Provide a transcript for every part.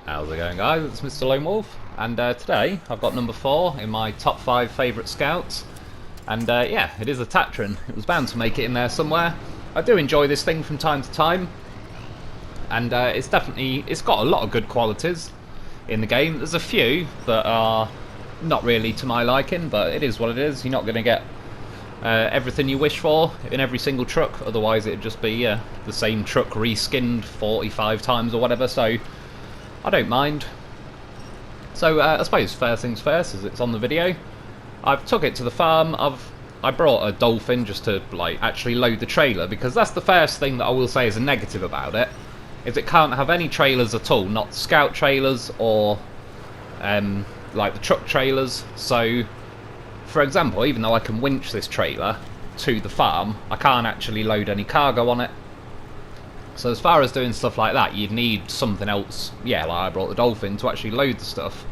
How's it going, guys? It's Mr. Lone Wolf, and today I've got number 4 in my top 5 favourite scouts, and yeah, it is a Tatarin. It was bound to make it in there somewhere. I do enjoy this thing from time to time, and it's got a lot of good qualities in the game. There's a few that are not really to my liking, but it is what it is. You're not going to get everything you wish for in every single truck, otherwise it'd just be the same truck reskinned 45 times or whatever, so I don't mind. So I suppose first things first, as it's on the video, I've took it to the farm. I brought a dolphin just to like actually load the trailer, because that's the first thing that I will say is a negative about it, is it can't have any trailers at all, not scout trailers or like the truck trailers. So for example, even though I can winch this trailer to the farm, I can't actually load any cargo on it. So as far as doing stuff like that, you'd need something else, yeah, like I brought the dolphin, to actually load the stuff.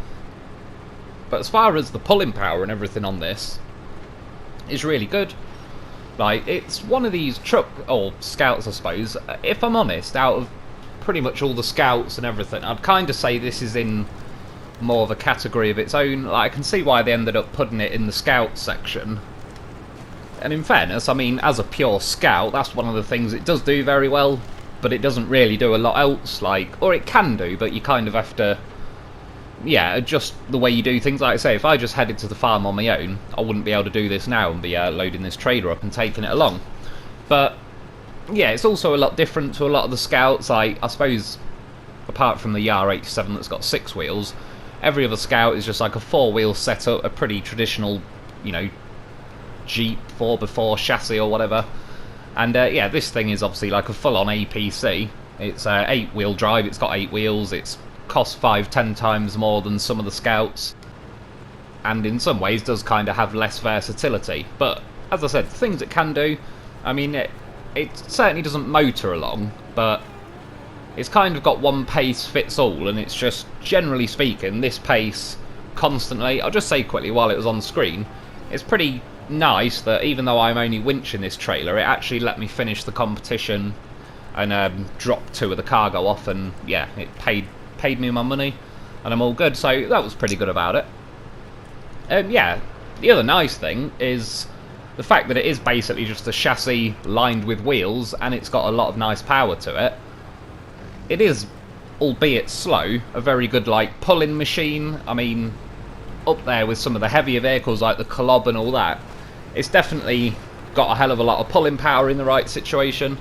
But as far as the pulling power and everything on this, is really good. Like, it's one of these truck, or scouts I suppose, if I'm honest, out of pretty much all the scouts and everything, I'd kind of say this is in more of a category of its own. Like, I can see why they ended up putting it in the scout section. And in fairness, I mean, as a pure scout, that's one of the things it does do very well, but it doesn't really do a lot else, like, or it can do, but you kind of have to, yeah, adjust the way you do things. Like I say, if I just headed to the farm on my own, I wouldn't be able to do this now and be loading this trailer up and taking it along. But yeah, it's also a lot different to a lot of the scouts. Like, I suppose, apart from the R87 that's got 6 wheels, every other scout is just like a 4-wheel setup, a pretty traditional, you know, Jeep 4x4 chassis or whatever. And yeah, this thing is obviously like a full-on APC. It's 8-wheel drive, it's got 8 wheels, it's cost 5-10 times more than some of the scouts, and in some ways does kind of have less versatility. But as I said, the things it can do, I mean, it certainly doesn't motor along, but it's kind of got one pace fits all, and it's just, generally speaking, this pace constantly. I'll just say quickly while it was on the screen, it's pretty nice that even though I'm only winching this trailer, it actually let me finish the competition and drop 2 of the cargo off, and yeah, it paid me my money and I'm all good. So that was pretty good about it. Yeah, the other nice thing is the fact that it is basically just a chassis lined with wheels, and it's got a lot of nice power to it. It is, albeit slow, a very good like pulling machine. I mean, up there with some of the heavier vehicles like the Colob and all that. It's definitely got a hell of a lot of pulling power in the right situation.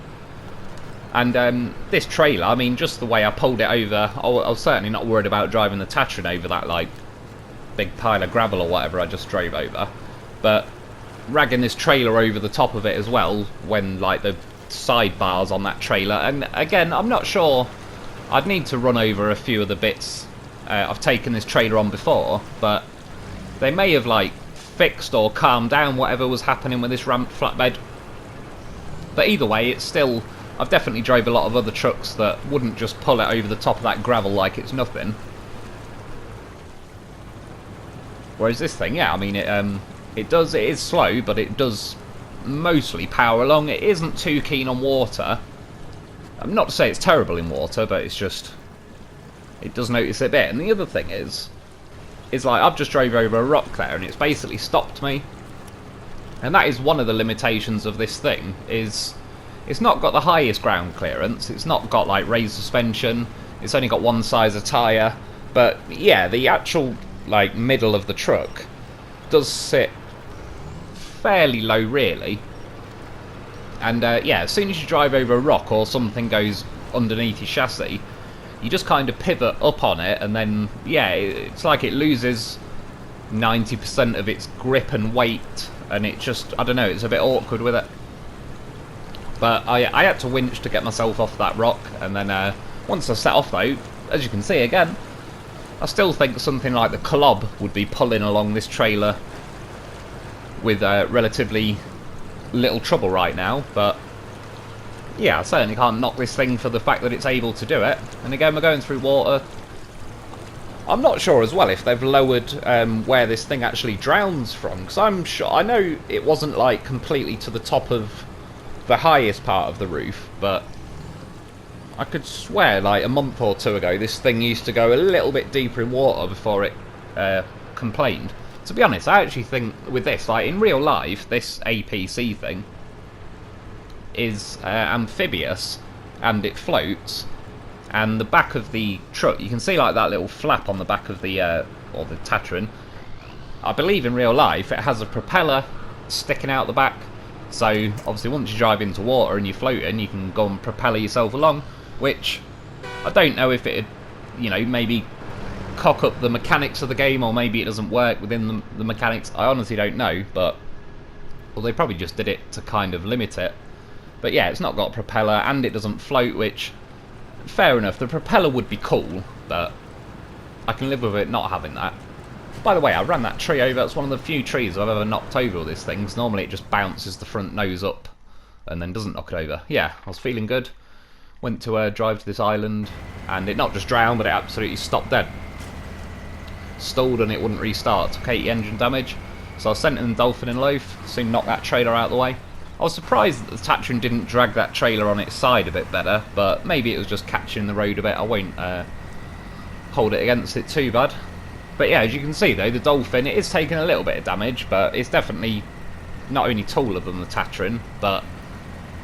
And this trailer, I mean, just the way I pulled it over, I was certainly not worried about driving the Tatarin over that like big pile of gravel or whatever I just drove over. But ragging this trailer over the top of it as well, when like the sidebars on that trailer, and again, I'm not sure, I'd need to run over a few of the bits I've taken this trailer on before, but they may have like fixed or calmed down whatever was happening with this ramped flatbed. But either way, it's still, I've definitely drove a lot of other trucks that wouldn't just pull it over the top of that gravel like it's nothing. Whereas this thing, yeah, I mean, it is slow, but it does mostly power along. It isn't too keen on water. I'm not to say it's terrible in water, but it's just, it does notice it a bit. And the other thing is like, I've just drove over a rock there and it's basically stopped me. And that is one of the limitations of this thing, is it's not got the highest ground clearance, it's not got like raised suspension, it's only got one size of tyre. But yeah, the actual like middle of the truck does sit fairly low really. And yeah, as soon as you drive over a rock or something goes underneath your chassis, you just kind of pivot up on it, and then, yeah, it's like it loses 90% of its grip and weight, and it just, I don't know, it's a bit awkward with it. But I had to winch to get myself off that rock, and then once I set off though, as you can see again, I still think something like the Colob would be pulling along this trailer with relatively little trouble right now, but yeah, I certainly can't knock this thing for the fact that it's able to do it. And again, we're going through water. I'm not sure as well if they've lowered where this thing actually drowns from, because I'm sure, I know it wasn't like completely to the top of the highest part of the roof, but I could swear like a month or two ago this thing used to go a little bit deeper in water before it complained. To be honest, I actually think with this, like in real life, this APC thing is amphibious and it floats, and the back of the truck, you can see like that little flap on the back of the or the Tatarin. I believe in real life it has a propeller sticking out the back, so obviously once you drive into water and you're floating, you can go and propel yourself along, which I don't know if it'd, you know, maybe cock up the mechanics of the game, or maybe it doesn't work within the mechanics. I honestly don't know, but well, they probably just did it to kind of limit it. But yeah, it's not got a propeller and it doesn't float, which, fair enough, the propeller would be cool, but I can live with it not having that. By the way, I ran that tree over. It's one of the few trees I've ever knocked over with this thing, because normally it just bounces the front nose up and then doesn't knock it over. Yeah, I was feeling good. Went to drive to this island, and it not just drowned, but it absolutely stopped dead. Stalled and it wouldn't restart. Took 80 engine damage. So I sent in the dolphin in loaf, soon knocked that trailer out of the way. I was surprised that the Tatarin didn't drag that trailer on its side a bit better, but maybe it was just catching the road a bit. I won't hold it against it too bad. But yeah, as you can see though, the dolphin, it is taking a little bit of damage, but it's definitely not only taller than the Tatarin, but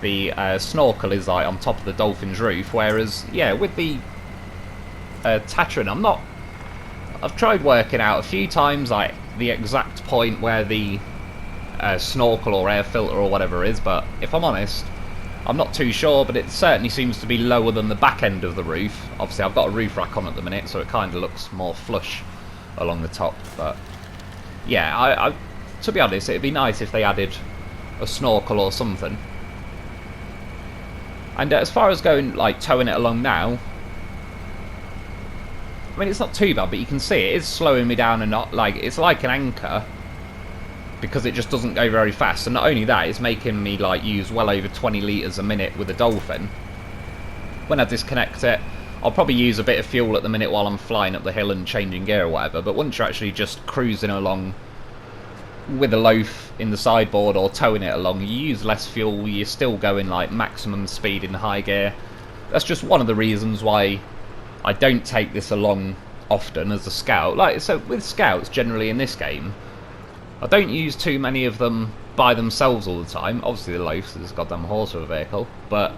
the snorkel is like on top of the dolphin's roof, whereas, yeah, with the Tatarin, I've tried working out a few times like the exact point where the snorkel or air filter or whatever is, but if I'm honest, I'm not too sure, but it certainly seems to be lower than the back end of the roof. Obviously I've got a roof rack on at the minute, so it kind of looks more flush along the top, but yeah, I to be honest, it'd be nice if they added a snorkel or something. And as far as going, like, towing it along now, I mean, it's not too bad, but you can see it is slowing me down, and not like, it's like an anchor, because it just doesn't go very fast. And not only that, it's making me like use well over 20 litres a minute with a dolphin. When I disconnect it, I'll probably use a bit of fuel at the minute while I'm flying up the hill and changing gear or whatever, but once you're actually just cruising along with a loaf in the sideboard or towing it along, you use less fuel, you're still going like maximum speed in high gear. That's just one of the reasons why I don't take this along often as a scout. Like, so with scouts generally in this game, I don't use too many of them by themselves all the time. Obviously the loaf's this goddamn horse of a vehicle, but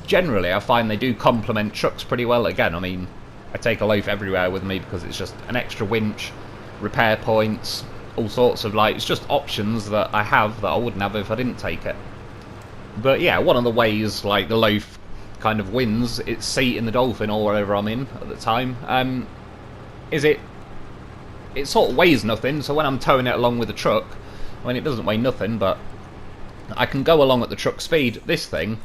generally I find they do complement trucks pretty well. Again, I mean, I take a loaf everywhere with me because it's just an extra winch, repair points, all sorts of, like, it's just options that I have that I wouldn't have if I didn't take it. But yeah, one of the ways like the loaf kind of wins its seat in the dolphin or wherever I'm in at the time, is it sort of weighs nothing, so when I'm towing it along with the truck, I mean, it doesn't weigh nothing, but I can go along at the truck speed. This thing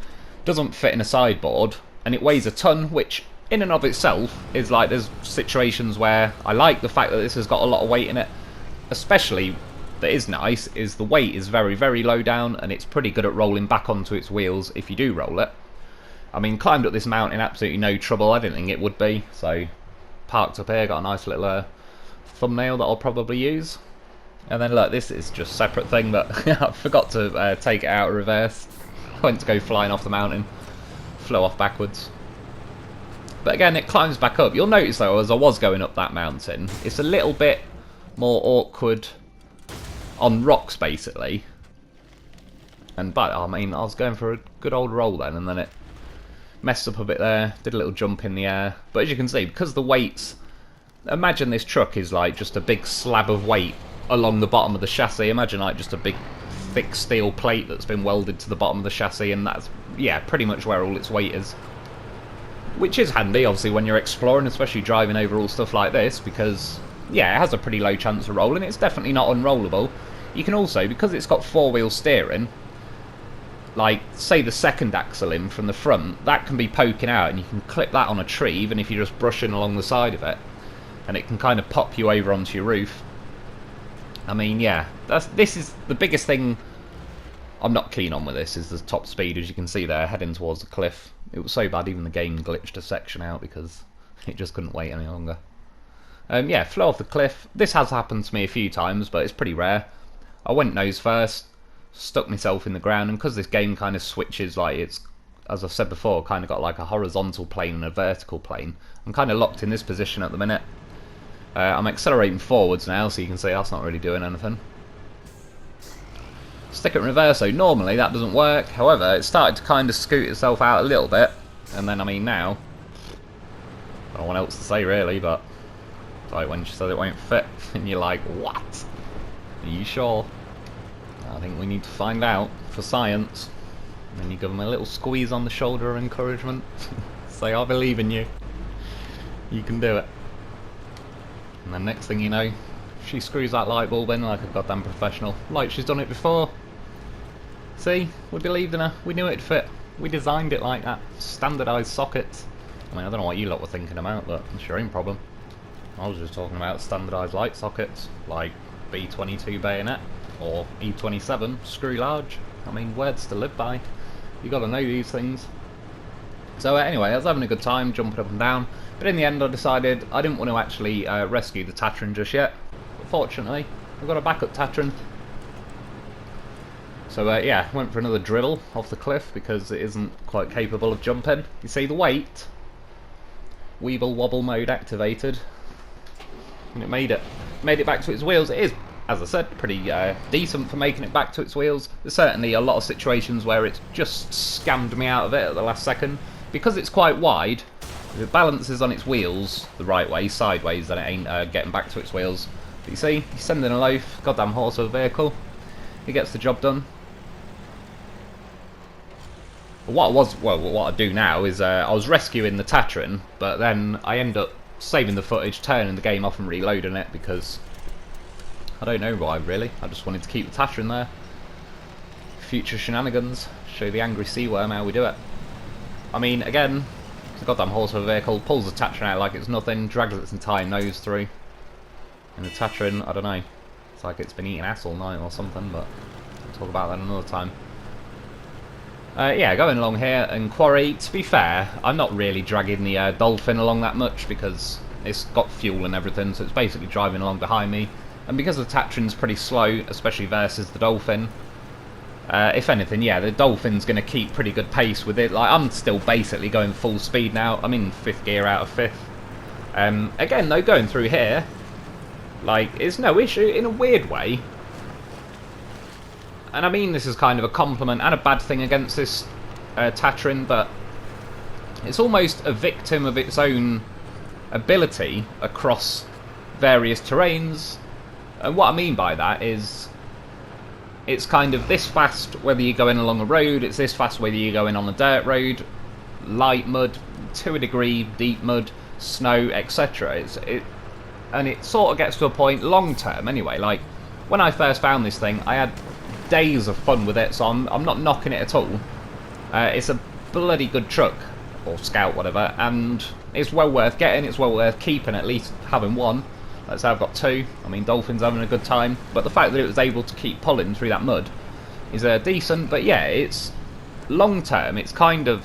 doesn't fit in a sideboard, and it weighs a ton, which in and of itself is like, there's situations where I like the fact that this has got a lot of weight in it. Especially, that is nice, is the weight is very, very low down, and it's pretty good at rolling back onto its wheels if you do roll it. I mean, climbed up this mountain absolutely no trouble. I didn't think it would be, so parked up here, got a nice little thumbnail that I'll probably use. And then look, this is just a separate thing, but I forgot to take it out of reverse. Went to go flying off the mountain, flew off backwards. But again, it climbs back up. You'll notice though, as I was going up that mountain, it's a little bit more awkward on rocks basically. But I mean, I was going for a good old roll then, and then it messed up a bit there, did a little jump in the air. But as you can see, because the weights, imagine this truck is like just a big slab of weight along the bottom of the chassis. Imagine like just a big thick steel plate that's been welded to the bottom of the chassis, and that's, yeah, pretty much where all its weight is. Which is handy, obviously, when you're exploring, especially driving over all stuff like this, because, yeah, it has a pretty low chance of rolling. It's definitely not unrollable. You can also, because it's got four-wheel steering, like, say the second axle in from the front, that can be poking out, and you can clip that on a tree, even if you're just brushing along the side of it, and it can kind of pop you over onto your roof. I mean, yeah, this is the biggest thing I'm not keen on with this, is the top speed. As you can see there, heading towards the cliff. It was so bad, even the game glitched a section out because it just couldn't wait any longer. Yeah, flew off the cliff. This has happened to me a few times, but it's pretty rare. I went nose first, stuck myself in the ground, and because this game kind of switches, like, it's as I've said before, kind of got like a horizontal plane and a vertical plane. I'm kind of locked in this position at the minute. I'm accelerating forwards now, so you can see that's not really doing anything. Stick it in reverso. Normally that doesn't work. However, it started to kind of scoot itself out a little bit. And then, I mean, now, I don't know what else to say really, but it's like when she said it won't fit, and you're like, what? Are you sure? I think we need to find out for science. And then you give them a little squeeze on the shoulder of encouragement. Say, I believe in you. You can do it. And then next thing you know, she screws that light bulb in like a goddamn professional. Like she's done it before. See? We believed in her. We knew it'd fit. We designed it like that. Standardised sockets. I mean, I don't know what you lot were thinking about, but it's your own problem. I was just talking about standardised light sockets, like B22 bayonet, or E27 screw large. I mean, words to live by. You gotta know these things. So anyway, I was having a good time jumping up and down, but in the end I decided I didn't want to actually rescue the Tatarin just yet. But fortunately, I've got a backup Tatarin. So yeah, went for another dribble off the cliff because it isn't quite capable of jumping. You see the weight? Weeble wobble mode activated. And it made it back to its wheels. It is, as I said, pretty decent for making it back to its wheels. There's certainly a lot of situations where it's just scammed me out of it at the last second. Because it's quite wide, if it balances on its wheels the right way, sideways, then it ain't getting back to its wheels. But you see, he's sending a loaf, goddamn horse of a vehicle. He gets the job done. What I do now is I was rescuing the Tatarin, but then I end up saving the footage, turning the game off and reloading it because I don't know why really. I just wanted to keep the Tatarin there. Future shenanigans. Show the angry sea worm how we do it. I mean, again, it's a goddamn horse of a vehicle, pulls the Tatarin out like it's nothing, drags its entire nose through. And the Tatarin, I don't know, it's like it's been eating ass all night or something, but we'll talk about that another time. Yeah, going along here, and Quarry, to be fair, I'm not really dragging the Dolphin along that much because it's got fuel and everything, so it's basically driving along behind me. And because the Tatarin's pretty slow, especially versus the Dolphin, if anything, yeah, the Dolphin's going to keep pretty good pace with it. Like, I'm still basically going full speed now. I'm in 5th gear out of 5th. Again, though, going through here, like, it's no issue in a weird way. And I mean this is kind of a compliment and a bad thing against this Tatarin, but it's almost a victim of its own ability across various terrains. And what I mean by that is it's kind of this fast whether you're going along a road, it's this fast whether you're going on a dirt road, light mud, to a degree, deep mud, snow, etc. And it sort of gets to a point, long term anyway, like when I first found this thing, I had days of fun with it, so I'm not knocking it at all. It's a bloody good truck, or scout, whatever, and it's well worth getting, it's well worth keeping, at least having one. Let's say I've got 2. I mean, Dolphin's having a good time, but the fact that it was able to keep pulling through that mud is decent. But yeah, it's long term, it's kind of,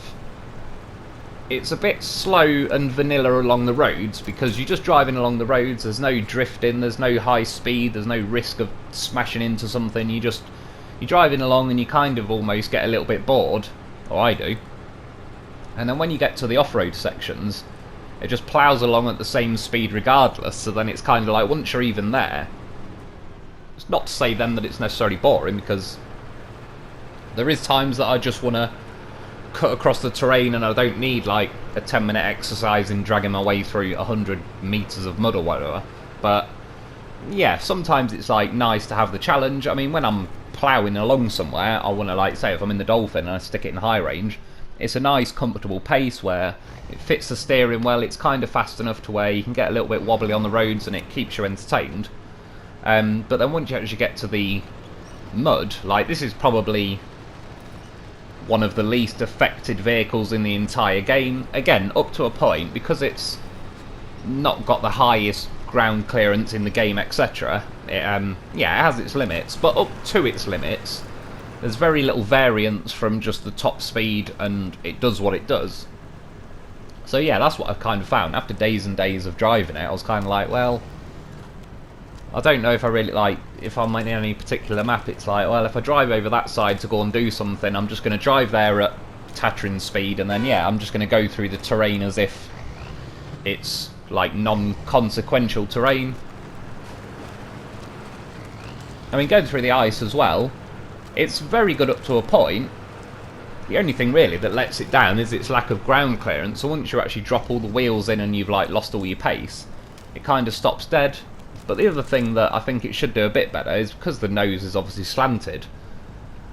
it's a bit slow and vanilla along the roads because you're just driving along the roads, there's no drifting, there's no high speed, there's no risk of smashing into something. You're driving along and you kind of almost get a little bit bored, or I do. And then when you get to the off-road sections, it just ploughs along at the same speed regardless, so then it's kind of like, once you're even there, it's not to say then that it's necessarily boring, because there is times that I just want to cut across the terrain and I don't need like a 10-minute exercise in dragging my way through 100 metres of mud or whatever. But yeah, sometimes it's like nice to have the challenge. I mean, when I'm ploughing along somewhere, I want to, like, say if I'm in the Dolphin and I stick it in high range, it's a nice comfortable pace where it fits the steering well, it's kind of fast enough to where you can get a little bit wobbly on the roads and it keeps you entertained. But then once you actually get to the mud, like, this is probably one of the least affected vehicles in the entire game. Again, up to a point, because it's not got the highest ground clearance in the game, etc. Yeah, it has its limits, but up to its limits, there's very little variance from just the top speed, and it does what it does. So yeah, that's what I've kind of found. After days and days of driving it, I was kind of like, well, I don't know if I really, like, if I'm in any particular map, it's like, well, if I drive over that side to go and do something, I'm just going to drive there at Tatarin speed, and then yeah, I'm just going to go through the terrain as if it's like non-consequential terrain. I mean, going through the ice as well, it's very good up to a point. The only thing really that lets it down is its lack of ground clearance. So once you actually drop all the wheels in and you've like lost all your pace, it kind of stops dead. But the other thing that I think it should do a bit better is because the nose is obviously slanted.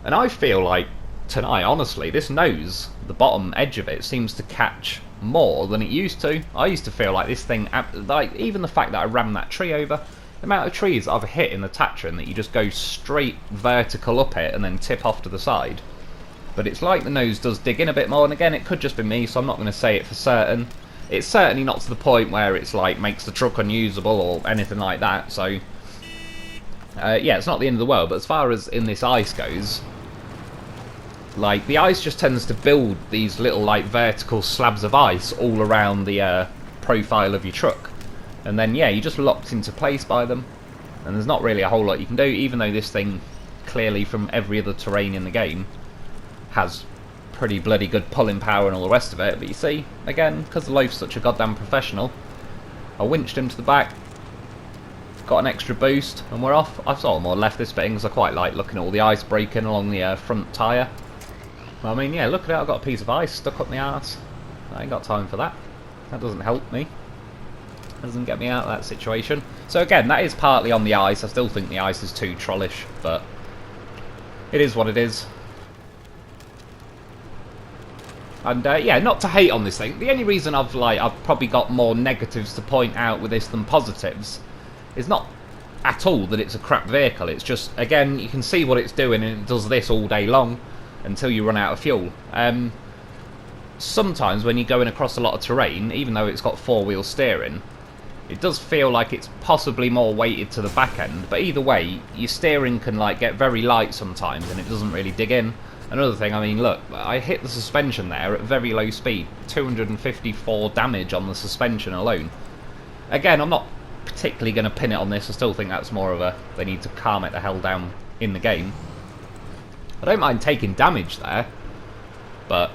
And I feel like tonight, honestly, this nose, the bottom edge of it, seems to catch more than it used to. I used to feel like this thing, like even the fact that I rammed that tree over, the amount of trees I've hit in the Tatarin that you just go straight vertical up it and then tip off to the side. But it's like the nose does dig in a bit more, and again, it could just be me, so I'm not going to say it for certain. It's certainly not to the point where it's like makes the truck unusable or anything like that, so yeah, it's not the end of the world. But as far as in this ice goes, like the ice just tends to build these little like vertical slabs of ice all around the profile of your truck, and then yeah, you're just locked into place by them, and there's not really a whole lot you can do, even though this thing clearly from every other terrain in the game has pretty bloody good pulling power and all the rest of it. But you see, again, because the loaf's such a goddamn professional, I winched him to the back, got an extra boost, and we're off. I've sort of more left this bit because I quite like looking at all the ice breaking along the front tyre. Well, I mean, yeah, look at it, I've got a piece of ice stuck up my arse. I ain't got time for that. That doesn't help me. Doesn't get me out of that situation. So again, that is partly on the ice. I still think the ice is too trollish, but it is what it is. And yeah, not to hate on this thing. The only reason I've probably got more negatives to point out with this than positives is not at all that it's a crap vehicle. It's just, again, you can see what it's doing, and it does this all day long until you run out of fuel. Sometimes when you're going across a lot of terrain, even though it's got four-wheel steering, it does feel like it's possibly more weighted to the back end. But either way, your steering can like get very light sometimes, and it doesn't really dig in. Another thing, I mean, look, I hit the suspension there at very low speed, 254 damage on the suspension alone. Again, I'm not particularly going to pin it on this. I still think that's more of a, they need to calm it the hell down in the game. I don't mind taking damage there, but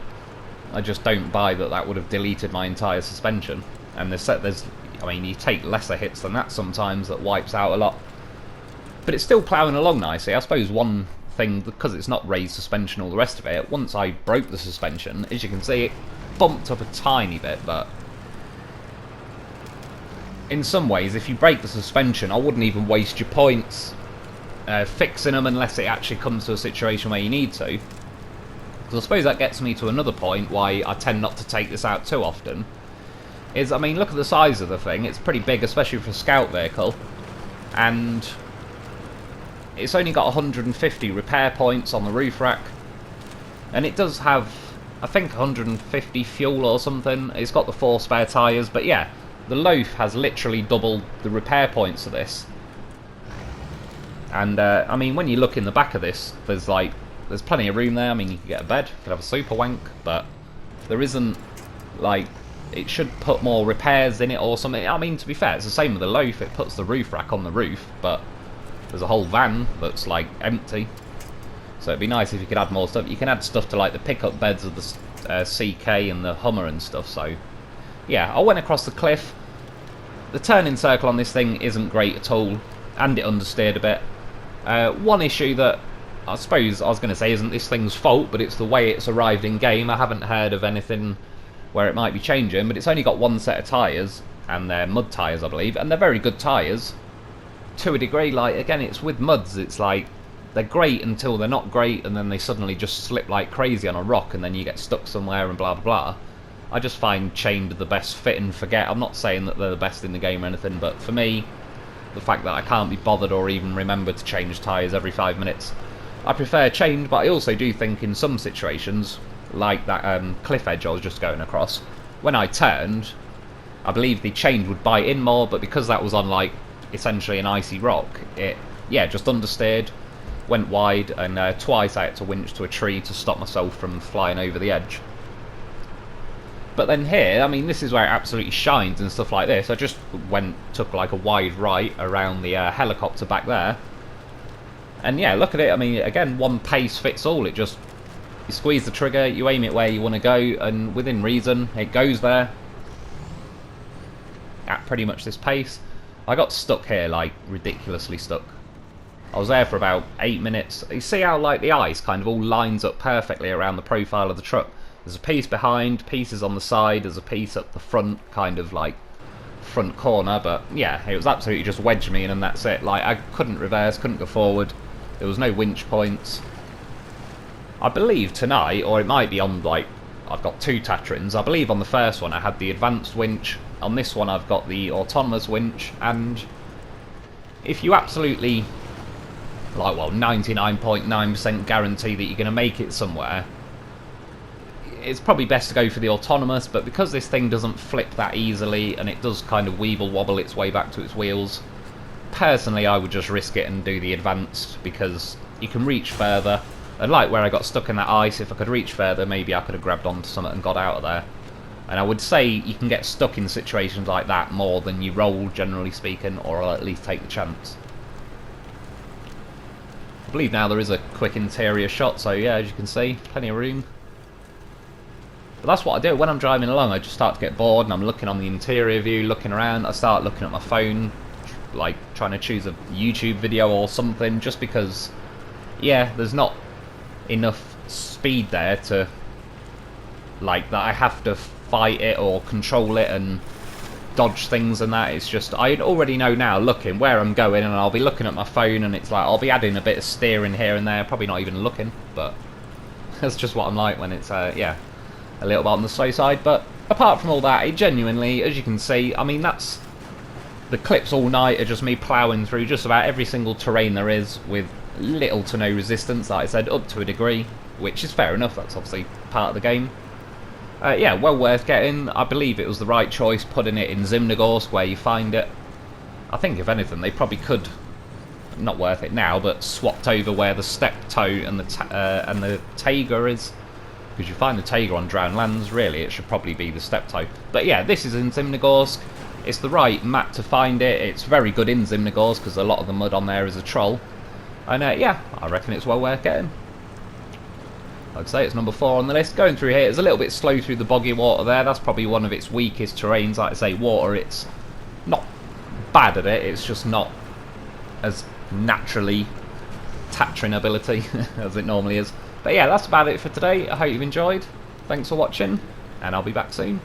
I just don't buy that that would have deleted my entire suspension. And there's, I mean, you take lesser hits than that sometimes, that wipes out a lot. But it's still ploughing along nicely. I suppose one thing, because it's not raised suspension, all the rest of it, once I broke the suspension, as you can see, it bumped up a tiny bit, but in some ways, if you break the suspension, I wouldn't even waste your points fixing them unless it actually comes to a situation where you need to. Because I suppose that gets me to another point why I tend not to take this out too often. Is, I mean, look at the size of the thing. It's pretty big, especially for a scout vehicle, and it's only got 150 repair points on the roof rack, and it does have, I think, 150 fuel or something. It's got the 4 spare tyres, but yeah, the loaf has literally doubled the repair points of this. And I mean, when you look in the back of this, there's plenty of room there. I mean, you could get a bed, you could have a super wank, but there isn't, like, it should put more repairs in it or something. I mean, to be fair, it's the same with the loaf. It puts the roof rack on the roof, but there's a whole van that's like empty. So it'd be nice if you could add more stuff. You can add stuff to like the pickup beds of the CK and the Hummer and stuff. So yeah, I went across the cliff. The turning circle on this thing isn't great at all, and it understeered a bit. One issue that I suppose I was going to say isn't this thing's fault, but it's the way it's arrived in game. I haven't heard of anything where it might be changing, but it's only got one set of tyres, and they're mud tyres, I believe, and they're very good tyres to a degree. Like, again, it's with muds, it's like they're great until they're not great, and then they suddenly just slip like crazy on a rock, and then you get stuck somewhere and blah blah blah. I just find chained the best fit and forget. I'm not saying that they're the best in the game or anything, but for me, the fact that I can't be bothered or even remember to change tyres every 5 minutes, I prefer chained. But I also do think in some situations, like that cliff edge I was just going across, when I turned, I believe the chain would bite in more, but because that was on like essentially an icy rock, it, yeah, just understeered, went wide, and twice I had to winch to a tree to stop myself from flying over the edge. But then here, I mean, this is where it absolutely shines and stuff like this. I just took like a wide right around the helicopter back there, and yeah, look at it. I mean, again, one pace fits all. It just You squeeze the trigger, you aim it where you want to go, and within reason, it goes there at pretty much this pace. I got stuck here, like, ridiculously stuck. I was there for about 8 minutes. You see how, like, the ice kind of all lines up perfectly around the profile of the truck. There's a piece behind, pieces on the side, there's a piece up the front, kind of like front corner, but yeah, it was absolutely just wedged me in and that's it. Like, I couldn't reverse, couldn't go forward, there was no winch points. I believe tonight, or it might be on, like, I've got 2 Tatarins. I believe on the first one I had the advanced winch, on this one I've got the autonomous winch, and if you absolutely, like, well, 99.9% guarantee that you're going to make it somewhere, it's probably best to go for the autonomous, but because this thing doesn't flip that easily and it does kind of weeble wobble its way back to its wheels, personally I would just risk it and do the advanced, because you can reach further. And like where I got stuck in that ice, if I could reach further, maybe I could have grabbed onto something and got out of there. And I would say you can get stuck in situations like that more than you roll, generally speaking, or I'll at least take the chance. I believe now there is a quick interior shot, so yeah, as you can see, plenty of room. But that's what I do when I'm driving along. I just start to get bored and I'm looking on the interior view, looking around. I start looking at my phone, like trying to choose a YouTube video or something, just because, yeah, there's not enough speed there to, like, that I have to fight it or control it and dodge things and that. It's just, I already know now, looking where I'm going, and I'll be looking at my phone and it's like, I'll be adding a bit of steering here and there, probably not even looking, but that's just what I'm like when it's, yeah, a little bit on the slow side. But apart from all that, it genuinely, as you can see, I mean, that's, the clips all night are just me ploughing through just about every single terrain there is with little to no resistance, like I said, up to a degree, which is fair enough, that's obviously part of the game. Yeah, well worth getting. I believe it was the right choice putting it in Zimnogorsk where you find it. I think if anything they probably could, not worth it now, but swapped over where the Steptoe and the Taiga is, because you find the Taiga on drowned lands. Really it should probably be the Steptoe. But yeah, this is in Zimnogorsk. It's the right map to find it. It's very good in Zimnogorsk because a lot of the mud on there is a troll. And yeah, I reckon it's well worth getting. I'd say it's number 4 on the list. Going through here, it's a little bit slow through the boggy water there. That's probably one of its weakest terrains. Like I say, water, it's not bad at it. It's just not as naturally Tatarin ability as it normally is. But yeah, that's about it for today. I hope you've enjoyed. Thanks for watching, and I'll be back soon.